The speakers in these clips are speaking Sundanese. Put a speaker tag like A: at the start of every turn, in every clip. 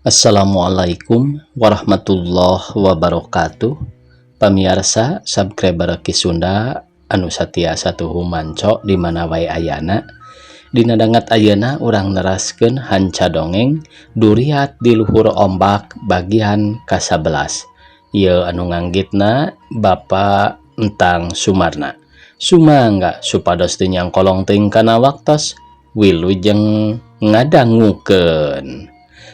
A: Assalamualaikum warahmatullahi wabarakatuh. Pamirsa subscriber Kisunda anu satiasa tuhu manco di mana wae ayana. Dina dangat ayeuna urang neraskeun hanca dongeng Duriat di Luhur Ombak bagian ka-11. Ieu anu nganggitna Bapak Entang Sumarna. Sumangga supados teu nyangkolong teuing kana waktos wilujeng ngadangukeun.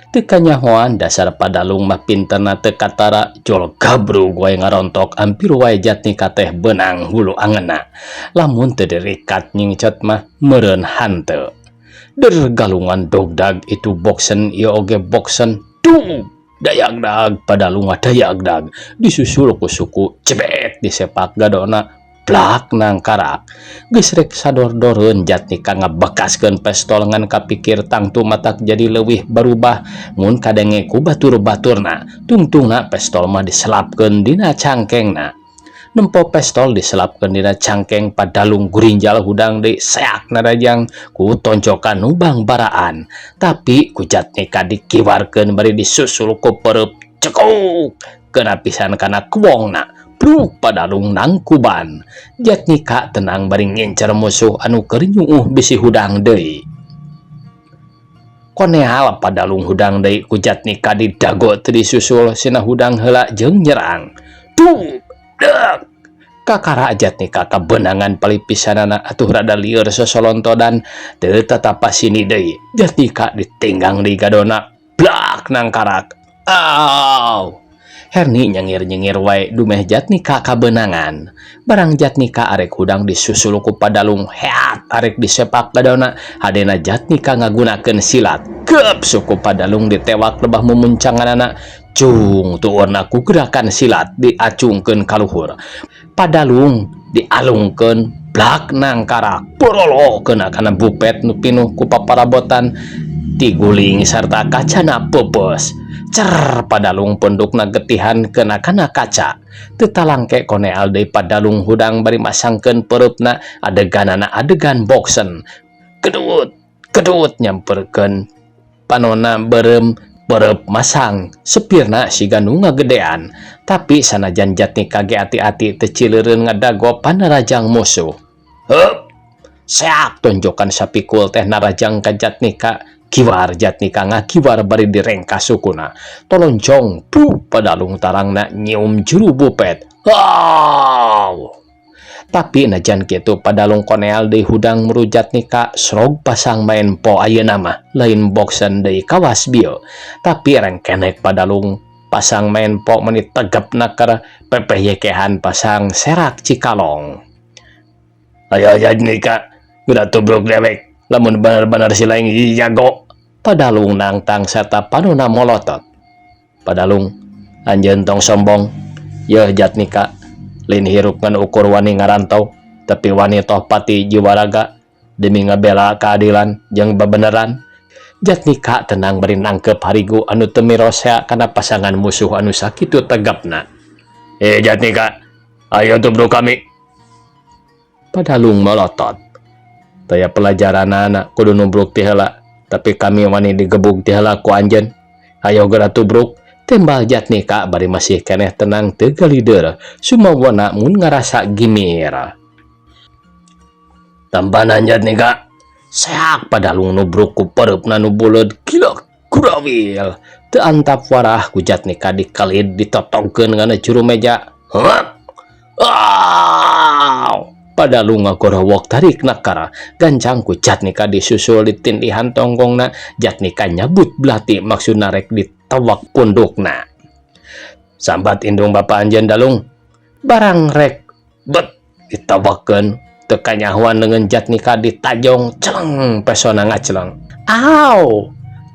A: Teu kanyahoan dasar padalung mah pinterna teu katara jol gabrug wae ngarontok ampir wae jatnika teh beunang hulu angeunna. Lamun teu dirikat nyingcot mah meureun hanteu. Dergalungan dogdag itu boksen ieu oge boksen dung dayagdag padalung dayagdag disusul ku suku cebet disepak gadona plak nang karak geus rek sador-doreun jatnika ngabekaskeun pestol ngan kapikir tangtu matak jadi leuwih berubah mun kadenge ku batur-baturna tungtungna pestol mah diselapkeun dina cangkengna nempo pestol diselapkeun dina cangkeng padalung gurinjal hudang deui seak narajang ku tonjokan nubang baraan tapi ku jatnika dikiwarkeun bari disusul ku pereup cekuk keuna pisan kana kuwongna Bruk padalung nangkuban jatnika tenang bari ngincer musuh anu keur nyuuh bisi hudang deui. Koneal padalung hudang deui ku jatnika didago teu disusul sina hudang heula jeung nyerang. Duh, dek. Kakara jatnika kabeunangan palipisanana atuh rada lieur sosolontodan teu tatapa sini deui. Jatnika ditenggang di gadona blak nang karak. Aw. Herni nyengir-nyengir wae dumeh jatnika kabeunangan. Barang jatnika arek hudang disusul ku padalung heat arek disepak gadona hadena jatnika ngagunakeun silat. Kep suku padalung ditewak lebah memuncanganana cung tuurna ku gerakan silat diacungkeun ka luhur. Padalung dialungkeun blak nang karak porolokeun kana bupet nu pinuh ku paparabotan tiguling sarta kacana peupeus. Cer padalung pondokna getihan kena kana kaca teu talangke koneal deui padalung hudang bari masangkeun pereupna adeganana adegan boksen kedut nyamperkeun panonna beureum pereup masang sepirna siga nu ngagedean tapi sanajan jatnika ge ati-ati teu cileureun ngadago panarajang musuh heup seak tonjokan sapikul teh narajang ka jatnika kiwar jatnika ngakiwar bari direngkas sukuna toloncong puh padalung tarangna nyium juru bupet wow. Tapi najan kitu padalung koneal deui hudang meru jatnika srog pasang main po ayeuna mah lain boksen deui kawas bieu tapi rengkenek padalung pasang main po menit tegepna keur pepeyekehan pasang serak cikalong. Ayo jatnika udah tubruk dewek lamun bener-bener si lain jago padalung nangtang serta panuna molotot. Padalung anjeun tong sombong yeuh jatnika lain hirup ngan ukur wani ngarantau tapi wani toh pati jiwa raga demi ngabela keadilan jeung bebeneran. Jatnika tenang bari nangkep harigu anu teu mirosea kana pasangan musuh anu sakitu tegapna. Jatnika ayo tubruk kami. Padalung melotot taya pelajaran anak kudu nubruk ti heula tapi kami wani digebug ti heula ku anjeun ayo geura tubruk tembal jatnika bari masih keneh tenang teu galideur sumawana mun ngarasa gimir. Tampanan jatnika seak padalung nubruk ku pereupna nu buleud gila kurawil teu antap warah ku jatnika dikalid ditotongkeun ngana juru meja. Padalung ngagorowok tarik nakara gancang ku jatnika disusul ditindihan tonggongna jatnika nyabut belati maksudna rek ditawak pundukna. Sambat indung bapa anjeun dalung barang rek bet ditawakkeun teu kanyahoan dengan jatnika ditajong celeng pesona ngaceleng. Aw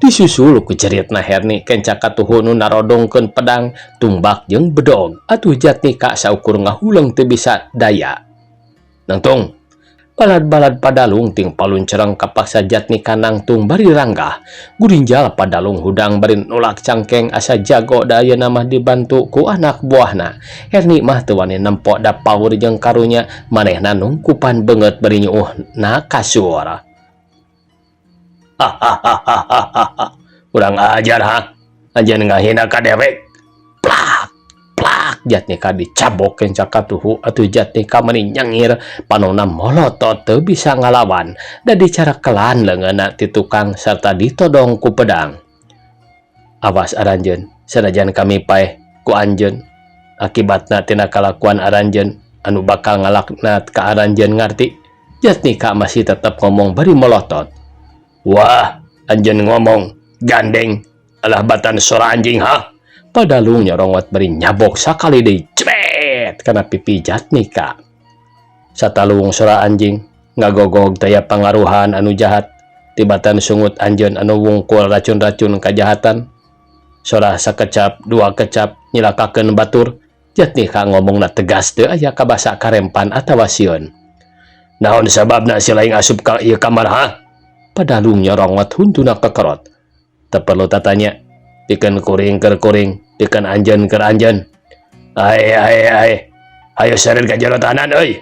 A: disusul ku jeritna Herni kenca katuhu nu narodongkeun pedang tumbak jeung bedog atuh jatnika saukur ngahuleung teu bisa daya. Nangtung balad-balad padalung ting palun cereng kapaksa jatnika nangtung bari ranggah gurinjal padalung hudang bari nulak cangkeng asa jago da ayeuna mah dibantu ku anak buahna. Herni mah teu wani nempo da paur jeung karunya manehna nungkupan beungeut bari nyuuhna kasur. Urang ajar ha Anjeun ngahina ka dewek. Plak plak Jatnika dicabokeun cakatuhu atuh Jatnika meni nyengir panonna molotot teu bisa ngalawan da dicarakelan leungeunna ti tukang sarta ditodong ku pedang. Awas aranjeun, sanajan kami paeh ku anjeun, akibatna tina kalakuan aranjeun anu bakal ngalaknat ka aranjeun ngarti. Jatnika masih tetap ngomong bari molotot. Wah, anjeun ngomong gandeng alah batan sora anjing ha. Padalung nyorongot beri nyabok sakali deui cret kana pipi Jatnika. Satalung sora anjing ngagogog daya pangaruhan anu jahat tibatan sungut anjeun anu wungkul racun-racun kajahatan. Sora sakecap dua kecap nyilakakeun batur. Jatnika ngomongna tegas teu aya kabasa karempan atawa sieun. Naon sababna si laing asup ka ieu kamar ha? Padalung nyorongot huntuna kekerot. Teu perlu tatanya. Pikeun kuring keur kuring, pikeun anjeun keur anjeun. Ai. Hayu sareun ka jero tahanan euy.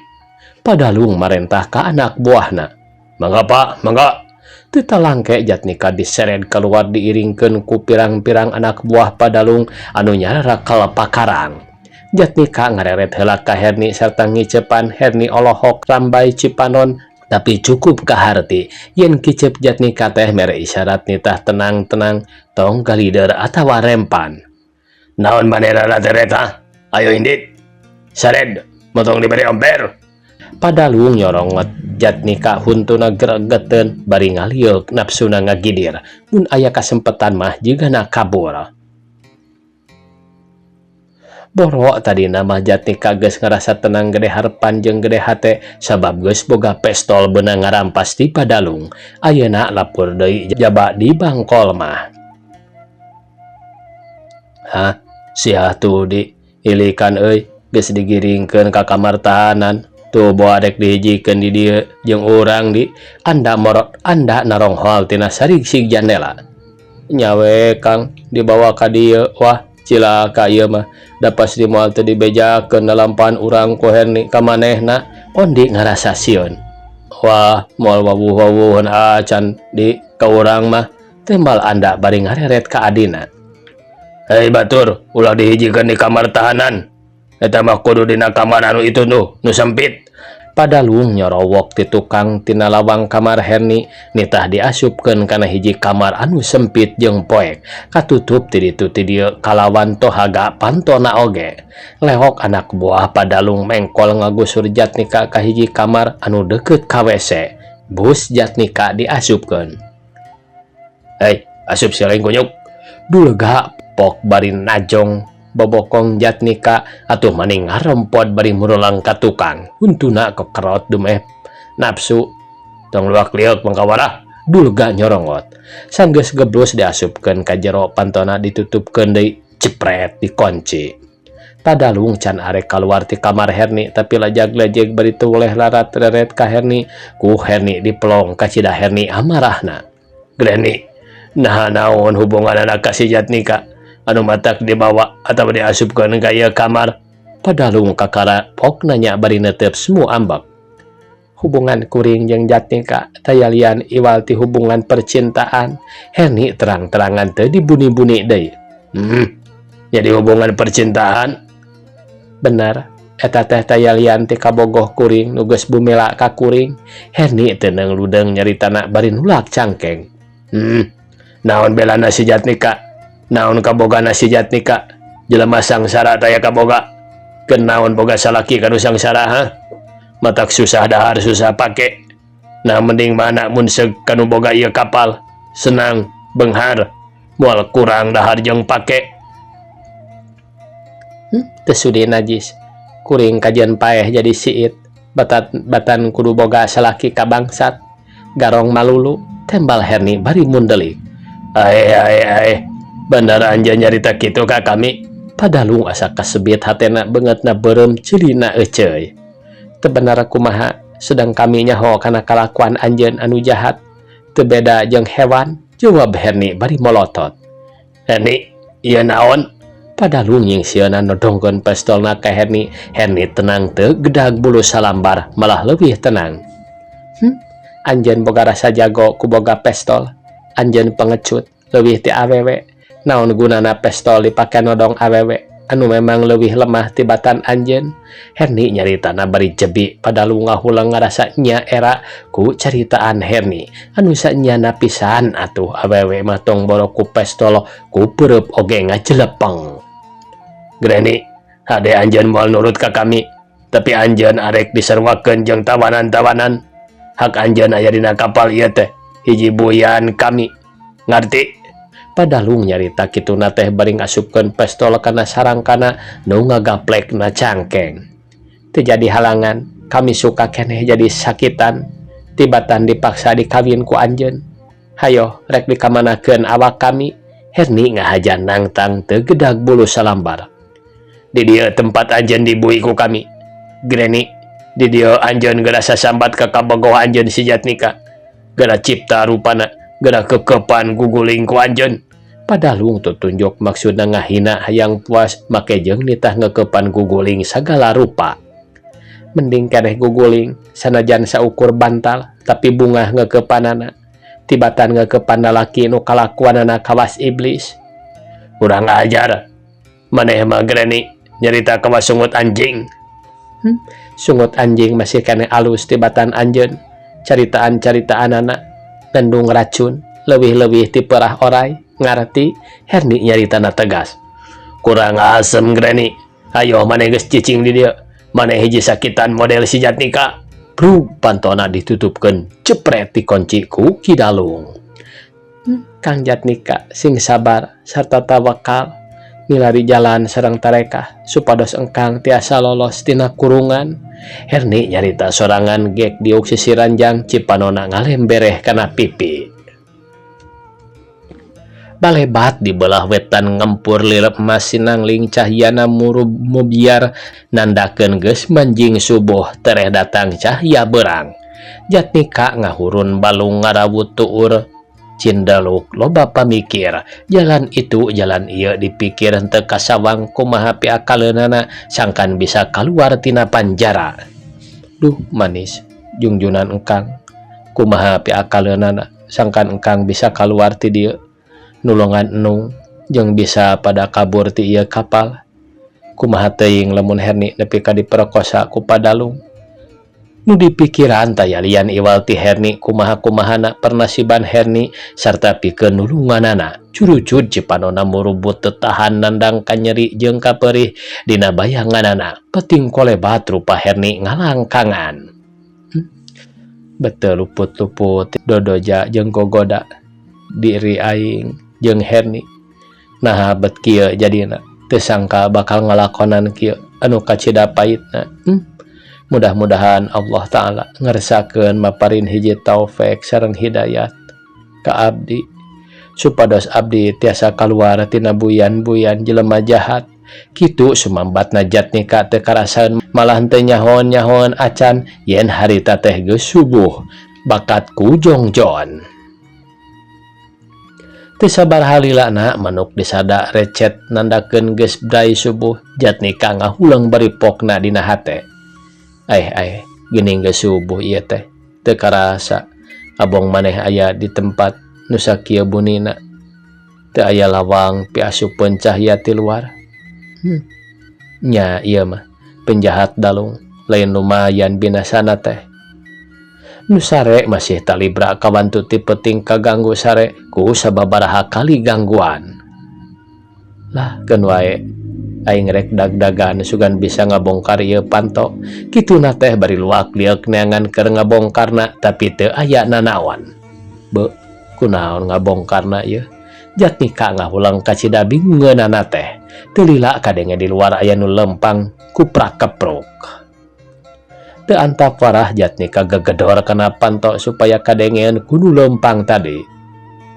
A: Padalung marentah ka anak buahna. Mangga Pak, mangga. Teu talangke Jatnika diseret keluar diiringkeun ku pirang-pirang anak buah Padalung anu nyarara kalepakarang. Jatnika ngareret heula ka Herni sarta ngicepan Herni olohok rambai Cipanon tapi cukup kaharti yen kicep Jatnika teh mere isyarat nitah tenang-tenang tong galider atawa rempan. Naon manehna teret ha? Ayo indit. Sared, motong diberi omper. Padalung nyorongot Jatnika huntuna gregeteun bari ngaliuk nafsuna ngagidir. Mun aya kasempetan mah jigana kabur. Boro tadi nama Jatnika geus ngarasa tenang gede harepan jeung gede hate sabab geus boga pistol beunang ngarampas ti Padalung. Ayeuna lapur deui jaba di bangkol mah. Hah, sia tuh di ilikan euy geus digiringkeun ka kamar tahanan. Tuh boa dek dihijikeun di dieu jeung urang di anda naronghol tina sariksi jandela. Nyawe Kang dibawa ka dieu. Wah, cilaka ieu mah da pas di moal teu dibejakeun dalampan urang ku Herni ka manehna. Ondi ngarasa sieun. Wah, moal wawuh-wawuhun acan di ka urang mah tembal anda bari ngareret ka adina. Hei batur, ulah dihijikeun di kamar tahanan. Eta mah kudu dina kamar anu itu nu sempit. Padalung nyorowok ti tukang tina lawang kamar Herni nitah diasupkeun kana hiji kamar anu sempit jeung poek katutup ti ditu ti dieu kalawan tohaga pantona oge. Lehok anak buah Padalung mengkol ngagusur Jatnika ka hiji kamar anu deukeut ka WC. Bus Jatnika diasupkeun. Hei, asup si lain kunyuk. Dulega pok bari najong bobokong Jatnika atuh maning ngarempod bari murulang ka tukang. Huntuna kekerot dumeh nafsu tong luak liuk mangkawarah dulga nyorongot. Sanggeus geblus diasupkeun ka jero pantona ditutupkeun deui cepret dikunci. Padalung can arek kaluar ti kamar Herni tapi lajag-lajag bari teu oleh larat reret ka Herni ku Herni dipelong ka cida Herni amarahna. Greni, nah naon hubungan anak ka si Jatnika anu matak dibawa atau diasupkeun ka ieu kamar? Padalung kakara pok nanya bari neuteup semu ambek. Hubungan kuring jeung Jatnika taya lian iwal ti hubungan percintaan. Herni terang-terangan teu dibuni-buni deui. Jadi hubungan percintaan? Bener, eta teh taya lian ti kabogoh kuring nu geus bumela ka kuring. Herni teu neuludeng nyaritana bari nulak cangkeng. Naon belana si Jatnika? Naon kabogana si Jatnika? Jelema sangsara taya kaboga. Kenaon boga salaki kanu sangsara ha? Matak susah dahar susah pake. Nah mending mana mun seug kanu boga ieu kapal. Senang, beunghar, moal kurang dahar jeung pake. Teu sudi najis. Kuring kajian paeh jadi siit. Batan kudu boga salaki ka bangsat. Garong malulu, tembal Herni bari mundelik. Ae. Bener anja nyarita kitu ka kami. Padalung asa kasebit hatena beungeutna beureum ceulina euceuy. Teu bener kumaha sedang kami nyaho kana kalakuan anjeun anu jahat. Teu beda jeung hewan, jawab Herni bari molotot. Herni, ieu naon? Padalung nyingsieunan nodongkeun pistolna ka Herni. Herni tenang teu gedag bulu salambar, malah leuwih tenang. Anjeun boga rasa jago ku boga pistol. Anjeun pengecut leuwih ti awewe. naon gunana pistol dipake nodong awewe anu memang leuwih lemah tibatan anjeun. Herni nyaritana bari jebi padalu ngahulang ngarasa nya era ku caritaan Herni anu sanyana pisan atuh awewe mah tong boro ku pistol ku pereup oge ngajelepeng. Granny, hade anjeun moal nurut ka kami, tapi anjeun arek diserwakeun jeung tawanan-tawanan. Hak anjeun aya dina kapal ieu teh hiji buyan kami. Ngarti? Padalung nyarita kituna teh bari ngasupkeun pistol kana sarangkana nu ngagaplekna cangkeng. Teu jadi halangan, kami suka keneh jadi sakitan. Tibatan dipaksa dikawin ku anjeun. Hayo, rek dikamanakeun awak kami. Herni ngahajan nangtang teu gedag bulu salambar. Di dieu tempat anjeun dibui ku kami. Granny, di dieu anjeun geura sasambat ka kabogoh anjeun si Jatnika. Geura cipta rupana. Geura kekepan guguling ku anjeun. Padalung tutunjuk maksudna ngahina hayang puas make jeung nitah ngekepan guguling sagala rupa. Mending keneh guguling sanajan saukur bantal tapi bungah ngekepanana. Tibatan ngekepan lalaki nu kalakuanana kawas iblis. Urang ajar. Maneh mah Granny nyarita kawas sungut anjing. Sungut anjing masih keneh alus tibatan anjeun. Caritaan-caritaanana ngandung racun, leuwih-leuwih ti peurah oray. Ngarti? Herni nyaritana tegas. Kurang asem Granny. Ayo maneh geus cicing di dieu. Maneh hiji sakitan model si Jatnika. Brug pantona ditutupkeun cepret dikunci ku Kidalung. Kang Jatnika sing sabar sarta tawakal milari jalan sareng tarekah supados engkang tiasa lolos tina kurungan. Herni nyarita sorangan gek diuk sisi ranjang cipanona ngalembereh kana pipi. Balebat di belah wetan ngempur lilep emas sinangling cahyana mubiar nandakeun geus manjing subuh tereh datang cahya berang. Jatnika ngahurun balung ngarawut tuur cindaluk loba pamikir. Jalan itu jalan ieu dipikir henteu kasawang kumaha piakaleunana sangkan bisa kaluar tina panjara. Duh manis jungjunan engkang, kumaha piakaleunana sangkan engkang bisa kaluar ti dieu. Nulungan enung jeung bisa pada kabur ti ieu kapal. Kumaha teuing lamun Herni nepi ka diperkosa ku Padalung. Nu dipikiran tayalian iwal ti Herni kumaha-kumahana pernasiban Herni sarta pikeun nulunganana. Curucud cipanona murubut tetahan nandang kanyeri jeung kaperih dina bayanganana. Peting kolebat rupa Herni ngalangkangan. Betul luput-luput dodoja jeung gogoda diri aing jeung Herni. Nah bet kieu jadina teu sangka bakal ngalakonan kieu anu kacida paitna. Mudah-mudahan Allah Ta'ala ngersakeun maparin hiji taufik sareng hidayat ka abdi supados abdi tiasa kaluar tina buyan-buyan jelema jahat. Kitu sumambatna Jatnika teu karasaeun malah teu nyahoon-nyahoon acan yen harita teh geus subuh bakat ku jongjon. Teu sabar halilana manuk disada recet nandakeun geus brai subuh. Jatnika ngahulang bari pokna dina hate. Geuning geus subuh ieu teh teu karasa abong maneh aya di tempat nu sakieu bunina. Teu aya lawang piasupeun cahya ti luar. Nya ieu mah penjahat dalung lain lumayan binasana teh. Nu sare masih talibra kawantu ti peting kaganggu sare ku sababaraha kali gangguan. Lah keun wae aing rek dag-dagan sugan bisa ngabongkar ieu panto. Kituna teh bari luak liek neangan keur ngabongkarna tapi teu aya nanaon. Beuh, kunaon ngabongkarna ieu? Jatnika ngahulang kacida bingungeunana teh. Teu lila kadenge di luar aya nu lempang kuprak-kepruk. Teu antap warah Jatnika gegedor kana panto supaya kadengeun kudu lempang tadi.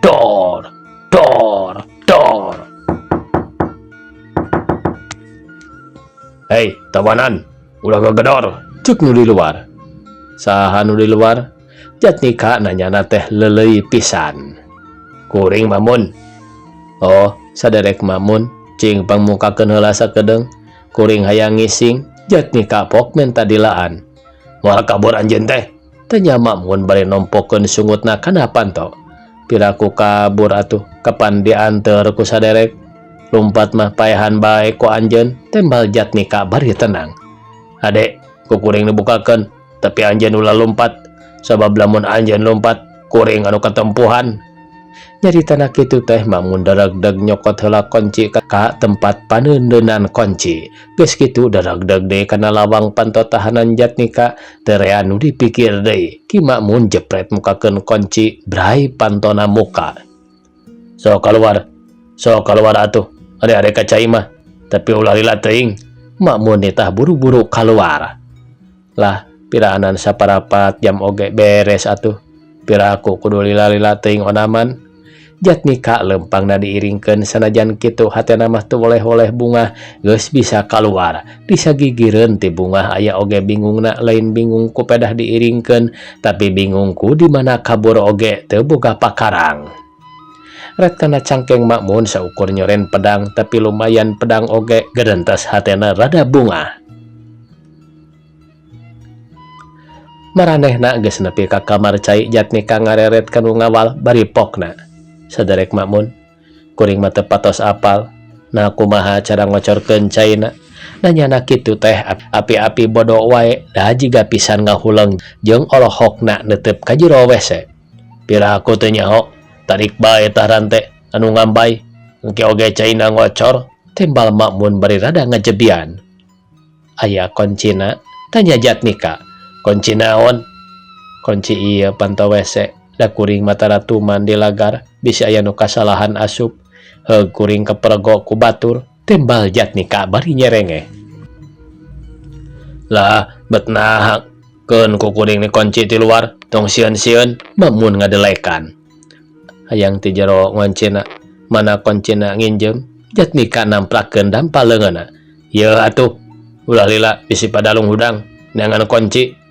A: Dor, dor, dor. Hei, tawanan, ulah gegedor, cek nu di luar. Saha nu di luar? Jatnika nanyana teh leuleuy pisan. Kuring Mamun. Oh, saderek Mamun, cing pangmukakeun heula sakedeung. Kuring hayang ngising, Jatnika pok menta dilaan. Moal kabur anjeun teh. Tanya Mamun bari nompokeun sungutna kana panto. Piraku kabur atuh, kapan diantar ku saderek. Lumpat mah payahan bae ku anjeun, tembal Jatnika bari tenang. Adek, ku kuring dibukakeun, tapi anjeun ulah lompat. Sabab lamun anjeun lompat, kuring anu ketempuhan. Nyaritana kitu teh Makmun daragdag nyokot heula kunci ka tempat paneuneunan kunci. Geus kitu daragdag deui kana lawang panto tahanan Jatnika, teu rea anu dipikir deui. Ki Makmun jepret mukakeun kunci brai pantona muka. So keluar atuh. Ade kacai mah, tapi ulah lila teuing. Makmun tah buru-buru keluar. Lah, piraanan saparapat jam oge beres atuh. Piraku kudu lila-lila teuing onaman. Jatnika lempangna diiringkeun sanajan kitu hatena mah teu oleh-oleh bunga geus bisa kaluar. Disagigireun ti bunga aya oge bingungna, lain bingung ku pedah diiringkeun, tapi bingung ku di mana kabur oge teu boga pakarang. Ret kana cangkeng Makmun saukur nyoren pedang, tapi lumayan pedang oge gerentas hatena rada bunga. Maranehna geus nepi ka kamar cai, Jatnika ngareret kanu ngawal bari pokna. Saderek Makmun, kuring mah teu patos apal na kumaha cara ngocorkeun caina. Nanyana kitu teh api-api bodo wae, da jiga pisan ngahuleung jeung olohokna neuteup ka jero WC. Piraku teu nyaho, tarik bae tah rante anu ngambay, engke oge caina ngocor. Tembal Makmun bari rada ngajebian. Aya kuncina? Tanya Jatnika. Kunci naon? Kunci ieu panto WC. Da kuring mata ratuman di lagar, bisa aya nu kasalahan asup. Heug kuring kepergok ku batur, tembal Jatnika bari nyerenge. Lah, betna keun ku kuring ni kunci ti luar, tong sieun-sieun. Makmun ngadelekan. Hayang ti jero ngoncina, mana kuncina nginjem. Jatnika namprakeun dampal leungeunna. Yeuh atuh, ulah lila bisi padalung hudang, neangan kunci.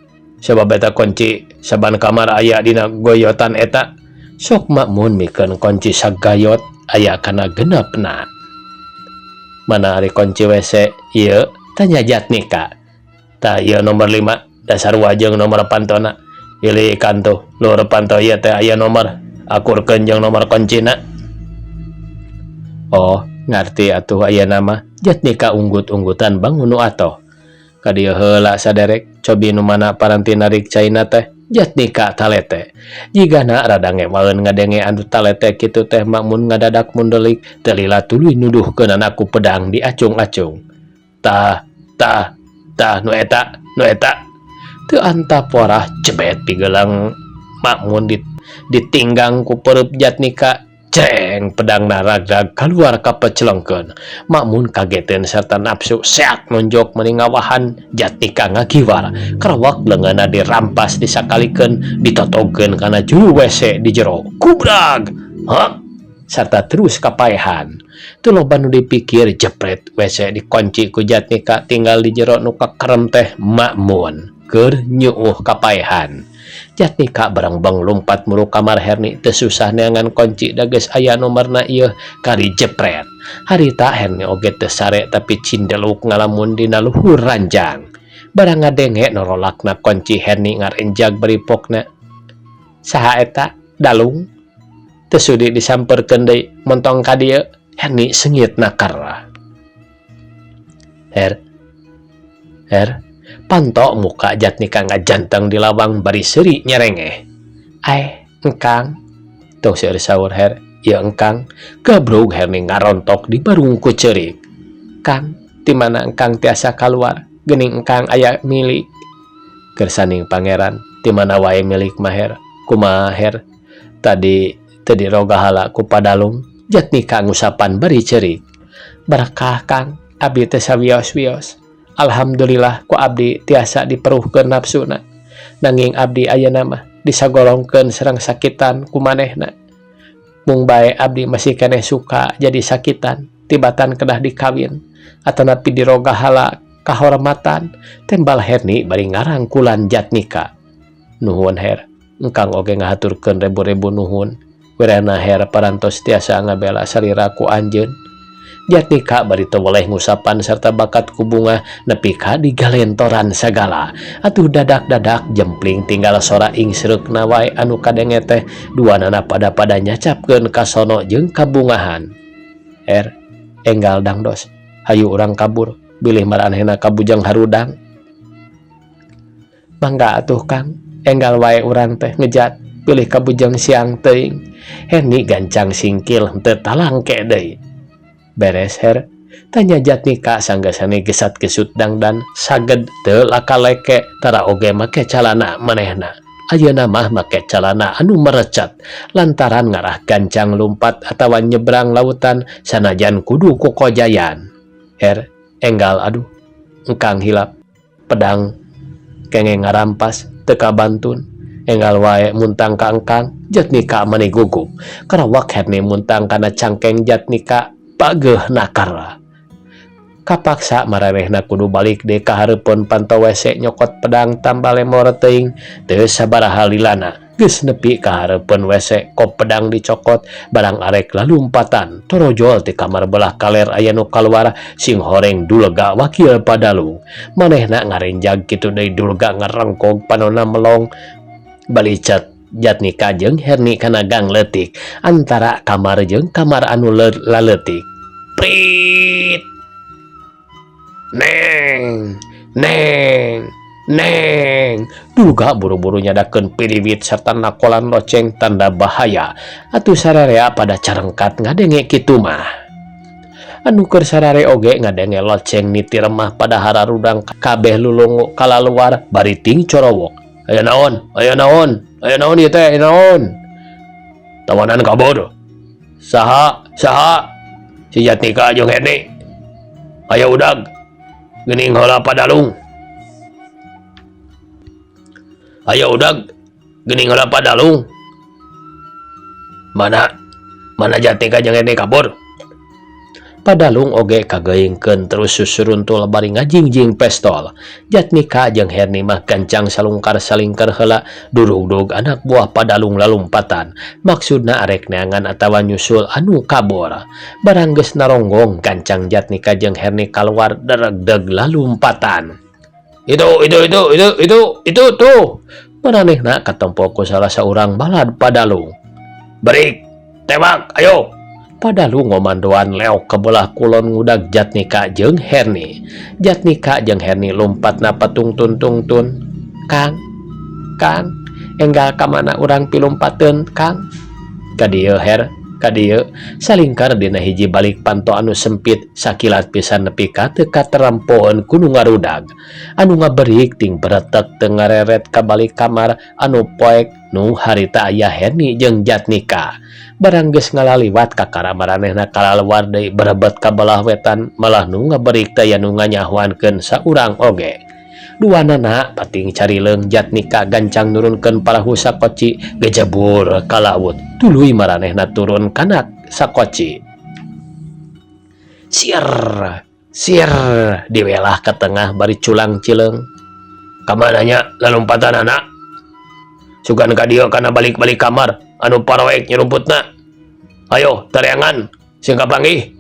A: Sabab eta kunci saban kamar aya dina goyotan eta. Sok Makmun mikeun kunci sagayot aya kana genepna. Mana ari kunci WC ieu? Tanya Jatnika. Tah ieu nomor 5, dasar wajeng nomor pantona. Pilih kanto, lur panto ieu teh aya nomor. Akurkeun jeung nomor kuncina. Oh, ngarti atuh aya nama. Jatnika unggut-unggutan bangun nu atoh. Kadieu heula saderek, cobi nu mana paranti narik caina teh. Jatnika talete. Jigana rada ngewaeun ngadenge anu talete kitu teh Makmun ngadadak mundelik, teu lila tuluy nuduhkeun anaku pedang diacung-acung. Tah nu eta. Teu antap warah cebet pigelang Makmun ditinggang ku pereup Jatnika. Ceng, pedang naragdag keluar ka pecelengkeun. Makmun kageteun sarta nafsu seak nonjok meni ngawahan. Jatnika ngagiwar, karawak leungeunna dirampas disakalikeun, ditotogkeun kana juru WC di jero. Kubrag! Hah? Sarta terus kapaehan. Teu loba nu dipikir, jepret WC dikunci ku Jatnika, tinggal di jero nu kakerem teh Makmun keur nyuuh kapaehan. Jatnika bareng-bang lompat muru kamar Herni, teu susah neangan kunci da geus aya nomerna ieu kari jepret. Harita Herni oge teu sare tapi cindeluk ngalamun dina luhur ranjang. Barang ngadenge norolakna kunci Herni ngarenjag bari pokna. Saha eta? Dalung? Teu sudi disamperkeun deui montong ka dieu. Herni seungit nakar. Her. Panto muka Jatnika ngajanteng di lawang bari seuri nyerenge. Engkang. Tong seueur saur Her. Ya engkang. Gabrog Herni ngarontok di barung ku ceurik. Kang, di mana engkang tiasa kaluar? Geuning engkang aya milik. Kersaning pangeran, di mana wae milik Maher? Kumaha Her? Tadi roga hala ku padalung. Jatnika ngusapan bari ceurik. Berkah Kang, abdi teh sawios-wios. Alhamdulillah ku abdi tiasa diperuhkeun nafsuna. Nanging abdi ayeuna mah disagolongkeun sareng sakitan ku manehna. Mung bae abdi masih keneh suka jadi sakitan, tibatan kedah dikawin, atanapi diroga hala kahormatan. Tembal Herni bari ngarangkulan Jatnika. Nuhun Her, engkang oge ngahaturkeun rebu-rebu nuhun. Wirana Her parantos tiasa ngabela salira ku anjeun. Jatnika bari teu boleh ngusapan serta bakat ku bunga nepi ka digalentoran sagala. Atuh dadak-dadak jempling tinggal sora ing sereukna wae anu kadenge teh duanana pada-pada nyacapkeun ka sono jeung kabungahan. Enggal dangdos, hayu urang kabur, bilih maranehna ka bujang harudang. Mangga atuh Kang, enggal wae urang teh ngejat, pilih ka bujang siang teuing. Herni gancang singkil teu talangke deui. Beres tanya Jatnika sanggeusana gesat gesut dangdan saged teu lakaleke tara oge make calana manehna. Ayeuna mah make calana anu merecet lantaran ngarah gancang lumpat atawa nyebrang lautan sanajan kudu kukojayan. Enggal aduh engkang hilap pedang kenge ngarampas teu kabantun. Enggal wae muntang ka engkang Jatnika mani gugup karawak herni muntang kana cangkeng Jatnika pageuh nakar. Kapaksa maranehna kudu balik deui ka hareupeun pantau WC nyokot pedang tambah lemor teuing teu sabaraha lilana geus nepi ka hareupeun WC kop pedang dicokot barang arek lalumpatan torojol ti kamar belah kaler aya nu kaluar sing horeng Dulga wakil Padalung. Manehna ngarenjag kitu deui Dulga ngarengkog panonna melong balicet Jatnika jeung Herni kana gang leutik antara kamar jeung kamar anu laleutik. Prit! Neng! Neng! Neng! Dulga buru-buru nyadakeun piriwit serta nakolan loceng tanda bahaya. Atuh sararea pada carengkat ngadenge kitu mah. Anu keur sarare oge ngadenge loceng nitir mah pada hararudang kabeh lulungu kalaluar bari ting corowok. Aya naon? Aya naon? Aya naon ieu teh? Aya naon? Tawanan kabur. Saha? Si Jatnika jeung Herni. Aya udag. Geuning heula Padalung. Aya udag. Geuning heula Padalung. Mana Jatnika jeung Herni kabur? Padalung oge kageingkeun terus susuruntul bari ngajingjing pestol. Jatnika jeung Herni mah gancang salungkar-salingkar heula durug-durug anak buah Padalung lalumpatan. Maksudna arek neangan atawa nyusul anu kabur. Barang geus naronggong gancang Jatnika jeung Herni kaluar deregdeg lalumpatan. Itu tuh. Maranehna katempo ku salah saurang balad Padalung. Berik, tembak, ayo. Padalung ngomandoan leok ke belah kulon ngudag Jatnika jeung Herni. Jatnika jeung Herni lompatna patungtun-tungtun. Kang, enggal ka mana urang pilumpateun Kang? Ka dieu ka dieu salingkar dina hiji balik panto anu sempit sakilat pisan nepi ka teu katerempoeun kudu ngarudag. Anu ngaberik ting beretek teu ngareret ka balik kamar anu poek nu harita aya Herni jeung Jatnika. Barang geus ngalaliwat ka kara maranehna kalaluar deui berebet ka belah wetan malah nu ngaberik teh anu nganyahoankeun saurang oge. Duanana pating carileung Jatnika gancang nurunkeun parahu sakoci gejebur ka laut. Tuluy maranehna turun kana sakoci. Sier diwelah ka tengah bari culang cileung. Kamana nya lalumpatan anak? Sugan ka dieu kana balik-balik kamar anu paroek nyerumputna. Ayo tareangan sing kapanggih.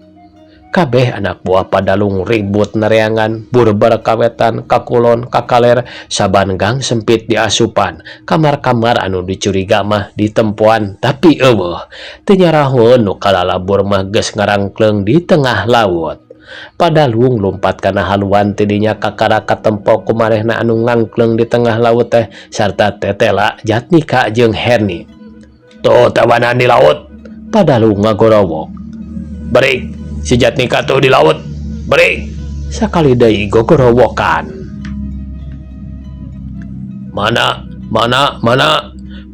A: Kabeh anak buah Padalung ribut nareangan burbar kawetan kakulon kakaler saban gang sempit diasupan. Kamar-kamar anu dicuriga mah ditempuan tapi eueuh teu nyarahoeun nu kalalabur mah geus ngarangkleung di tengah laut. Padalung lompat kana haluan tidinya kakara katempo kumarehna anu ngangkleung di tengah laut teh sarta tetela Jatnika jeung Herni. Tuh tawanan di laut. Padalung ngagorowok. Berik, si Jatnika tuh di laut. Berik. Sakali deui gogorowokan. Mana?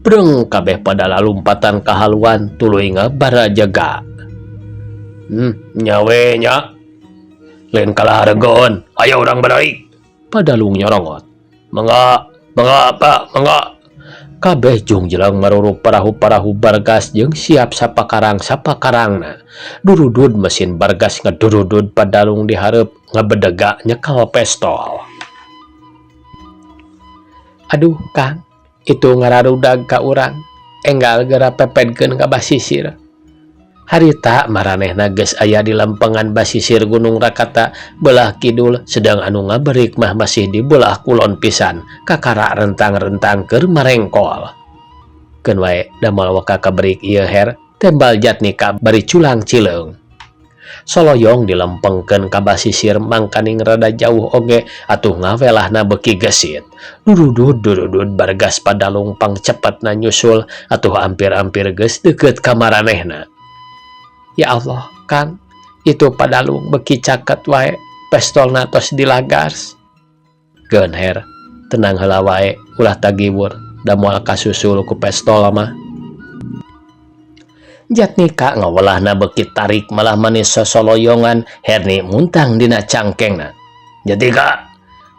A: Breng kabeh pada lalumpatan kahaluan tuluy ngabarajaga. Nyawe nya. Lain kalah hareugeun. Ayo urang balik. Padalung nyorongot. Mangga Pak. Kabeh jung jelang marurup parahu-parahu bargas jeung siap sapakarangna. Durudud mesin bargas ngedurudud Padalung di hareup ngabedega nyekal pestol. Aduh Kang, itu ngararudag ka urang. Enggal geura pepedkeun ka basisir. Harita maranehna geus aya di lempengan basisir Gunung Rakata belah kidul, sedang anu ngaberik mah masih di belah kulon pisan, kakara rentang-rentang keur marengkol. Keun wae damal waka kaberik ieu her, tembal Jatnika bari culang cileung. Soloyong dilempengkeun ka basisir mangkaning rada jauh oge atuh ngawelahna beuki gesit. Durudud bargas padalung pang cepetna nyusul atuh ampir-ampir geus deukeut ka maranehna. Ya Allah, Kang, itu padalung beki caket wae, pestolna tos dilagas. Geun her, tenang heula wae, ulah tagiwur, da moal kasusul ku pestol mah. Jatnika ngawelahna beki tarik malah manis sosoloyongan, herni muntang dina cangkengna. Jatika,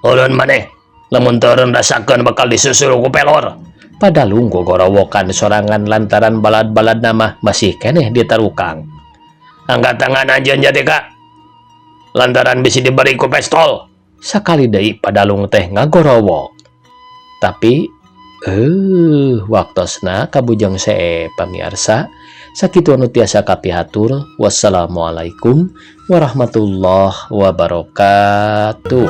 A: ulun maneh, lamun teureun rasakeun bakal disusul ku pelor. Padalung gogorowokan sorangan lantaran balad-balad nama masih keneh ditarukang. Angkat tangan anjeun Jatika, lantaran bisi diberi ku pestol. Sakali deui padalung teh ngagorowok. Tapi waktosna kabujang see pamiarsa, sakitu anu tiasa kapihatur. Wassalamualaikum warahmatullahi wabarakatuh.